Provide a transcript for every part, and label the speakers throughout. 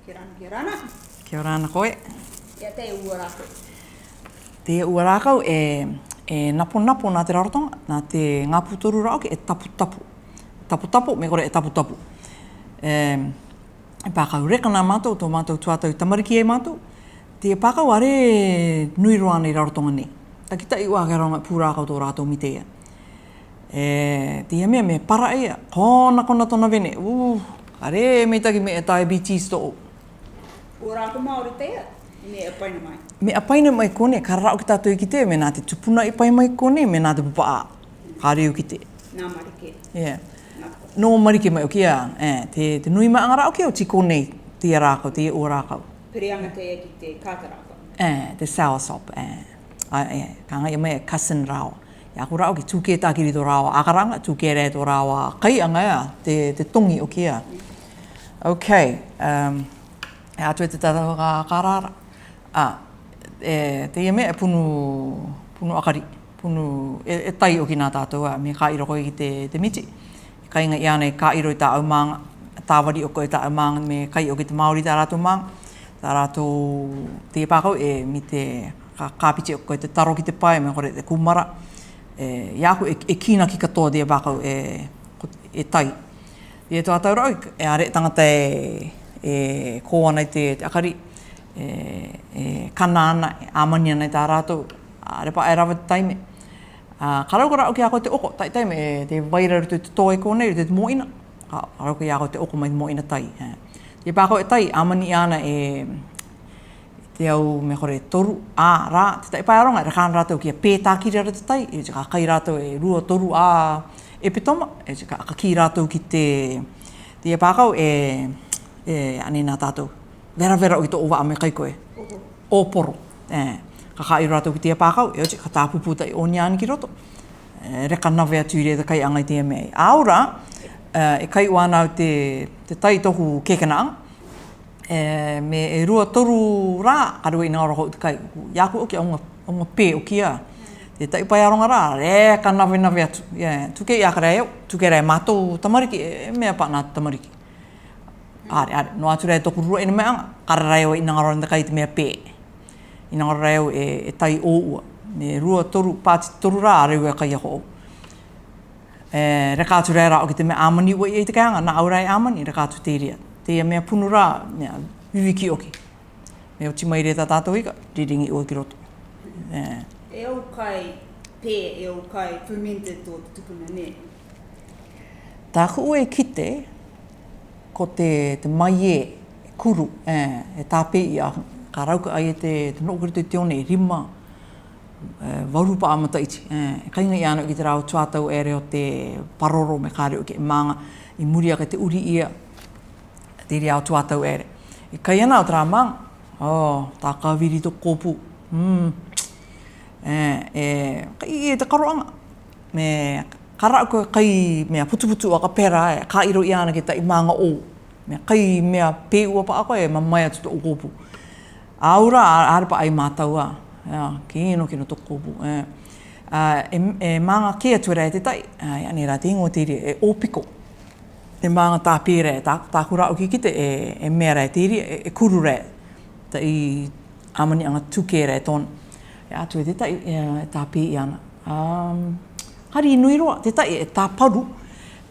Speaker 1: Kia orana koe.
Speaker 2: Ia te ua rākau.
Speaker 1: Te ua rākau napo nā te rarotonga, nā te ngā putoru rāoke tapu. Tapu, me kore tapu. Pākau reka nā mātou, tō mātou tuatau tamariki e mātou. Te pākau are nui roa nei rarotonga nei. Takita i ua karonga pūrākau tō rātou mitea. Te mea me para ea, kona tona vene. Are me taki me e diabetes tō.
Speaker 2: Ua rākau Māori te ea, me apaina mai.
Speaker 1: Me apaina mai kone, ka rao ki tātou i ki te, me nā te tupuna i pai mai kone, me nā te pupaa, ka reo ki te.
Speaker 2: Nā marike.
Speaker 1: Yeah. Nō marike mai o kia, te nui maanga rao kia o tiko nei, tia rākau, tia ua rākau.
Speaker 2: Perianga te ea ki te kāta rākau.
Speaker 1: Te soursop, ka ngai mai cousin rao. Ia ku rao ki tūke tākiri tō rāwa akaranga, tūke rei tō rāwa kai anga te tongi o kia. Okay, atu e te tātou ka rāra. Te mea e punu akari, e tai o ki nā tātou me ka iro koe ki te miti. Kai ngai ianei ka iro i tā au maanga, tāwari o koe tā au maanga, me kai o ki te Māori tā rātou maanga. Tā rātou te pākau mi te kāpiti o koe te taro ki te pai, me kore te kumara. Iāku e kina ki katoa te pākau e tai. Te tātou rau, are tangata ko ana i te akari, kana ana, āmani ana i tā rātou, repa e rawa te taime. Karau ka rau ki a koe te oko, taime te wairaru te toi kone, te moina. Karau ki a koe te oko mai te moina tai. Te pākau e tai, āmani ana te au me kore toru, rā, te tai pai aronga, rekāna rātou ki a pētākiri ara te tai, e ka kai rātou e rua toru e petoma, e ka ki rātou ki te pākau ane nā tātou. Vera o ki tō owa me kai koe. Ōporo. Ka kai rātou ki te pākau, ka tāpupu tai o niani ki roto. Reka nawe atu i rea kai anga i te mea. Aura, e kai wānau te tai tohu kekanaanga. Me e rua toru rā, karua i ngā roho te kai. Iāku o ki aunga pē o kia. Te tai pai aronga rā, reka nawe atu. Tuke i akarei au, tuke rei mātou tamariki, mea pa nā tamariki. Are, no atu rei toku rua ina mea anga, kara rei o i ngā roho te kai te mea pē. I ngā rei o e tai o ua. Me rua toru, pāti toru rā, reu e kai ako o. Reka atu rei rā o ki te mea āmani ua i te kai anga, nā aurei āmani, reka atu te ria. Te mea punu rā, mea viwiki oki. Me o timai re tā tātou ika, riringi o ki roto.
Speaker 2: E au kai pē, e au kai fermented tō te tupuna ne.
Speaker 1: Tā ku e kite, ko te mai kuru, e tāpē i a ka rauka ai te nokuri te one, rima, warupa amata iti. Kainga i ana ki te rau tuatau e reo te paroro me kāre o ke maanga, i muri aka te uri ia, te rea o tuatau ere. E kai ana o tērā maanga, tā kawiri tō kōpū. Kai e te karoanga. Me karau koe kai mea putu a ka pera ka iro i ana ki ta i maanga o. Me kai mea pē ua pa ako e mamai atu tō kōpū. Aura arepa ai mātaua. Kino tō kōpū. E maanga ke atu rea te tai. Iani rā te ingoa te rea e ōpiko. E maanga tā pēre, tā kura o ki kite e mea rei tiri, e kuru rei. Ta i amani anga tuke rei tōna. E atu e te tai e tā pē i ana. Hari i nui roa, te tai e tā paru.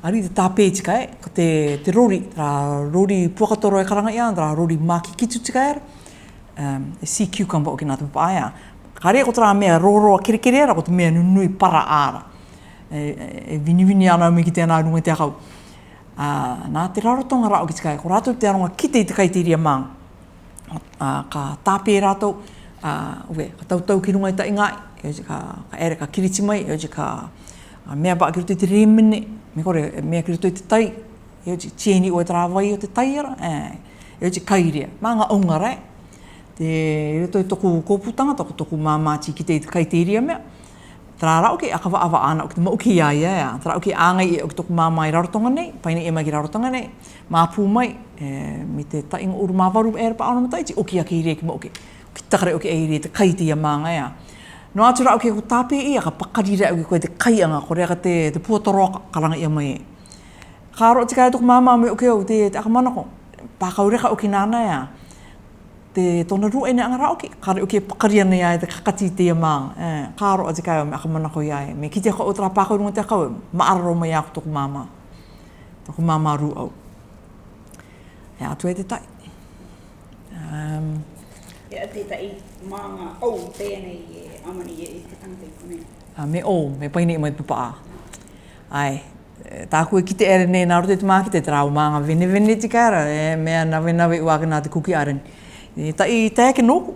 Speaker 1: Hari te tā pē tika ko te rori, rori puakatoro e karanga i ana, rori maki kitu tika era. E sea cucumber o ki nā te papaia. Karea ko tērā mea roroa kerekere era, ko te mea nunui para ara. E vini ana me ki tēnā runga te akau. Nā te rarotonga rao ki tikai, ko rātou te aronga kite i te kai te iria maanga. Ka tāpē rātou, ka tautau ki runga i ta ingai, ka ere ka kiriti mai, ka mea baa ki roto i te remene, me kore mea ki roto i te tai, tieni o e tara wai o te tai ara, kai rea, maanga aunga rei. Te roto i toku kōputanga, toku māmāti ki te kai te iria mea, tērā rau ki akawa awa ana o ki te mauki ia. Tērā rau ki āngai o ki toku māmai rarotonga nei, paina e mai ki rarotonga nei, māpū mai, me te tainga uru māwaru e rapa ana matai, o ki a ki rea ki mauki. O ki takare o ki e rea te kai te ia mānga ia. No atu rau ki ko tāpē ia, ka pakari rea o ki koe te kai anga, ko rea ka te puatoroa karanga ia mai. Ka aro te kai toku māmā me o ki au, te akamanako, pākau reka o ki nāna ia. Te tona rua ene angara oki, kare o ki e pakaria nei ai te kakati te maanga. Kāro a te kai o me akamanako iai. Me ki te o tra pākau runga te kau, maararo mai ako toko māma. Toko māma ru au. E atu e te tai.
Speaker 2: E te tai maanga au tēnei e amani e te tangata i konei.
Speaker 1: Me me paini i mai pupaa. Ai. Tāku e ki te ere nei nāro te tamaki te trau maanga vene te kāra. Mea nawe uake nā te kuki areni. Ta i tēke nōku.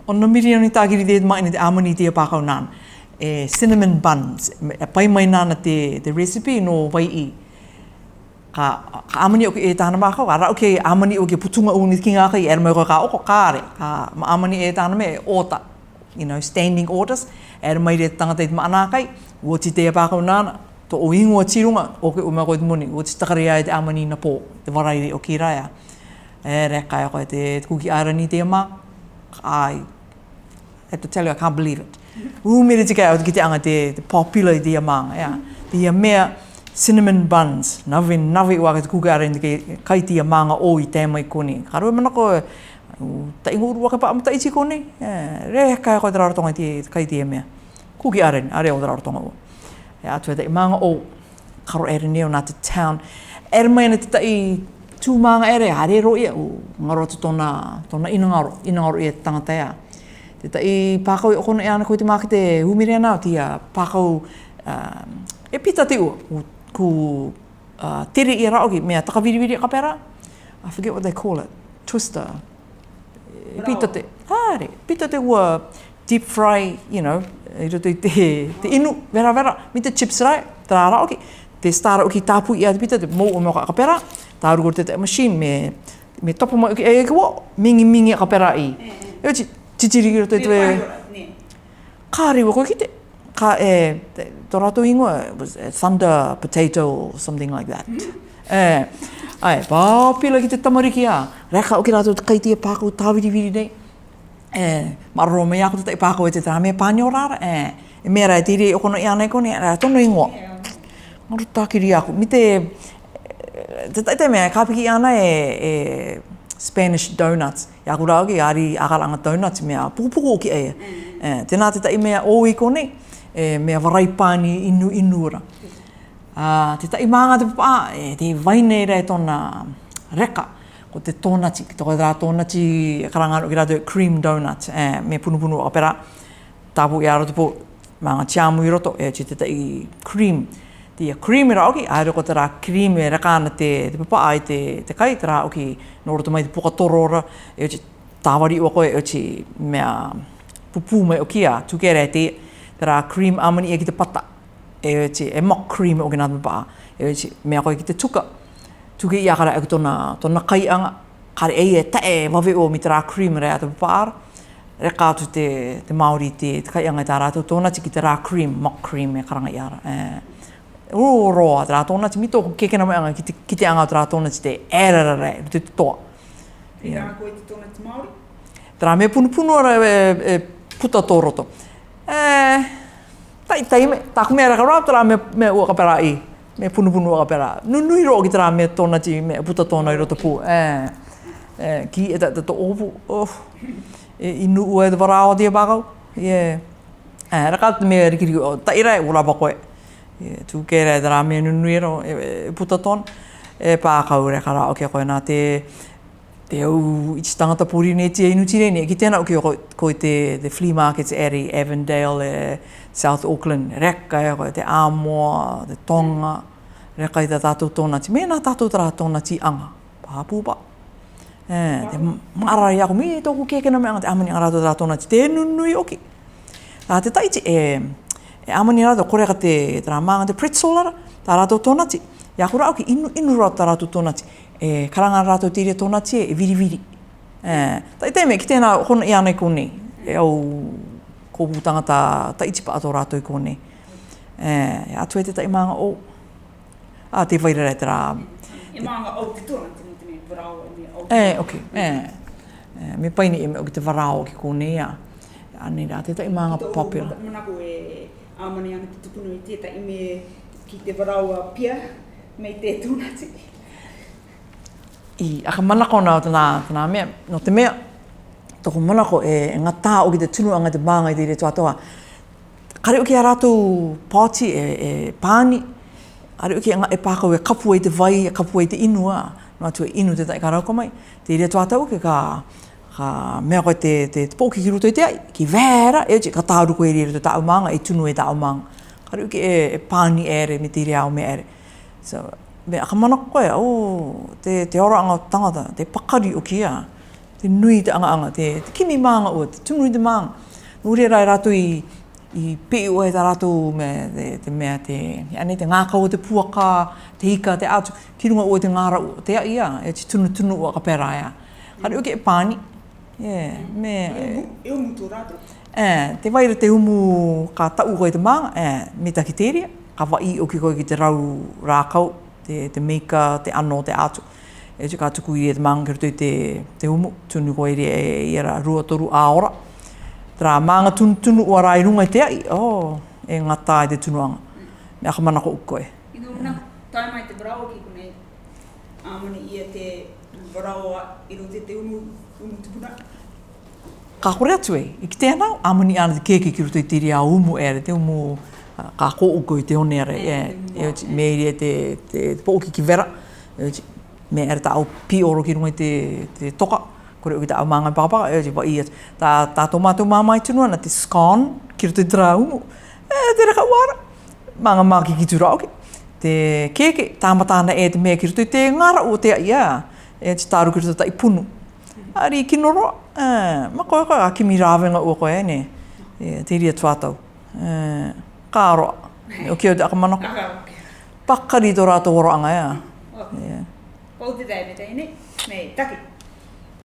Speaker 1: Ona miri anu i tākiri te mai te amani te pākau nāna. Cinnamon buns. Pai mai nāna te recipe no wai i. Ka amani o ke e tāna mākau. Ara o ke amani o ke putunga uni ki ngā kai. Ere mai koe ka oko kāre. Ka amani e tāna me ota. You know, standing orders. Ere mai re tangata i te maana kai. Ua ti te pākau nāna. To o ingoa tirunga o ke umea koe te moni. Ua ti takari ai te amani na pō. Te warairi o ki raia. Rekai koe te kuki arani te ama. I have to tell you, I can't believe it. Umere te kai au ki te anga te popular i te ama. Te mea cinnamon buns. Nawe uake te kuki arani te kai te amanga o i tēmai koni. Karua mana koe, ta ingo uru waka pa amata iti koni. Rekai koe te rarotonga te kai te mea. Kuki arani, are o te rarotonga o. Atu e te amanga o karo ere neo nā te town. Ere mai na te tai tūmanga ere, hare ro ia, ngaro atu tōna inangaro ia tangata ia. Te tai pākau i okona e ana koe te māki te humire ana, tia pākau e pita te ua, ku tere i rauki, mea takawiriwiri ka pera. I forget what they call it, twister. E pita te, pita te ua deep fry, you know, i roto i te inu, vera, mi te chips rai, tā rauki. Te stara o ki tāpu i ati pita, te mou o mea ka pera. Tā ruko te machine me topo mai ki e kua, mingi ka pera i. Eo ti titiri ki roto i tue. Kāre wa koe ki te. Ka tō rato ingoa, was thunder potato or something like that. Ai, pāpila ki te tamariki a. Reka o ki rato te kaitia pākau tāwiriwiri nei. Maroro mai ako te pākau e te tā mea pānio rara. E mea rai tiri o kono i anei kone, tono ingoa. Maru tākiri ako. Mi te mea, ka piki ana e Spanish donuts. Ia kura au ki ari akalanga donuts mea pukupuku o ki eia. Tēnā te tai mea o i kone, mea waraipāni inura. Te tai maanga te papa, te waine rei tōna reka, ko te tōnati, ki toko rā tōnati karangaro ki rātou cream donuts, me punupunu o apera. Tāpu i aro te po, maanga tiamu i roto, te tai cream. Te cream i rauki, aere ko te rā cream e rakana te papa ai te kai, te rā oki noro te mai te pukatorora, e ochi tāwari ua koe, e ochi mea pupu mai o kia, tukere te rā cream amani e ki te pata, e ochi mock cream o ki nā te papa, e ochi mea koe ki te tuka, tuke i akara e ki tōna kaianga, kare e tae wawe o mi te rā cream rea te papa ara, reka atu te Māori te kaianga i tā rātou tōnati ki te rā cream, mock cream e karanga i ara. Roa, te rā tōnati, mito ko kekena mai anga ki te anga te rā tōnati te erarare, te toa.
Speaker 2: Te rā koe te tōnati Māori?
Speaker 1: Te rā mea punupunu ara e puta tō roto. Tai me, tāku mea raka rā, te rā mea ua ka pera i, mea punupunu ua ka pera. Nui roa ki te rā mea tōnati, mea puta tōna i roto pū. Ki e te opu, inu ua e te warao tia bākau. Raka te mea rikiri, tai rai ura pa koe. Tu kere te rā mea nunuero e puta tōna. E pākau reka rā, oke koe nā te au i tangata puri ne tia inu tire ne. Ki tēnā oke koe te flea markets eri, Avondale, South Auckland, reka e koe te Amoa, te Tonga, reka i te tātou tōnati. Mea nā tātou tā rā tōnati anga, pāpūpa. Te marai ako, mi tōku kekena mea anga te amani anga rātou tā rā tōnati, te nunui oki. Te taiti e amani rātou koreka te rā maanga te pretzel ara, tā rātou tōnati. Ia kura auki inu rātou tā rātou tōnati. Karanga rātou tīre tōnati e viri. Tai te me, ki tēnā hona i anei kone, e au kōpū tangata taiti pa ato rātou i kone. Atu e te tai maanga o. Te whairere te rā.
Speaker 2: E maanga o te tōnati, mo te me warao e me o.
Speaker 1: Ok. Me paini e me o ki te warao ki kone ia. Ani rā, te tai maanga popular.
Speaker 2: Manako e amani ana te tupunu i tētai me ki te waraua pia, mei te tūnati.
Speaker 1: I aka manako na tana mea, no te mea, toko manako e ngata o ki te tunu anga te māngai te re tuatoa. Kare uki a rātou pāti e pāni, are uki e pākau e kapu e te vai, e kapu e te inua, no atu e inu te tai karauka mai. Te re tuatau ke ka mea koe te pōki ki ruto i te ai, ki vēra, e uti ka tāru koe re te tāu mānga, e tunu e tāu mānga. Kare uki e pāni ere, me te re au me ere. So, me aka manako koe, te ora anga tangata, te pakari o kia, te nui te anga, te kimi mānga o, te tunu i te mānga. Nuri rai rātou i peo e tā rātou te mea te ngākau o te puaka, te hika, te atu, ki runga o te ngāra o, te ia, e te tunu o ka pera ia. Kare uke e pāni.
Speaker 2: E umutu rātou.
Speaker 1: Te waira te umu ka tau koe te mānga, me taki teria, ka wai o ki koe ki te rau rākau, te meika, te ano, te atu. E te ka tuku i te mānga ki ruto i te umu, tunu koe i era rua toru a ora. Tera mānga tunu ua rai runga i te ai, e ngata i te tunuanga. Me aka manako uko e.
Speaker 2: Ino una, tai mai te brau ki kone āmani ia te braua i rote te umu tupuna.
Speaker 1: Ka kore atu e, i ki tēnā, āmani ana te keke ki roto i te ria umu ere, te umu ka ko uko i te hone ere, me iri te pōki ki vera, me ere ta au pi oro ki runga i te toka. Kore uki ta au māngai pakapaka, e wa ia. Tā tō mātou māmai tunua na te scone, ki roto i tera umu. Te reka uara. Manga māki ki tura oki. Te keke, tāmatana e te mea ki roto i te ngara o te ia. E te tāru ki roto ta i punu. Ari kinoroa. Ma koe koe a kimi rāwenga ua koe ne. Te ria tuatau. Ka aroa. O kia o te akamanako. Pakari tō rātou oroanga ia.
Speaker 2: Pau te rei me teine. Me taki.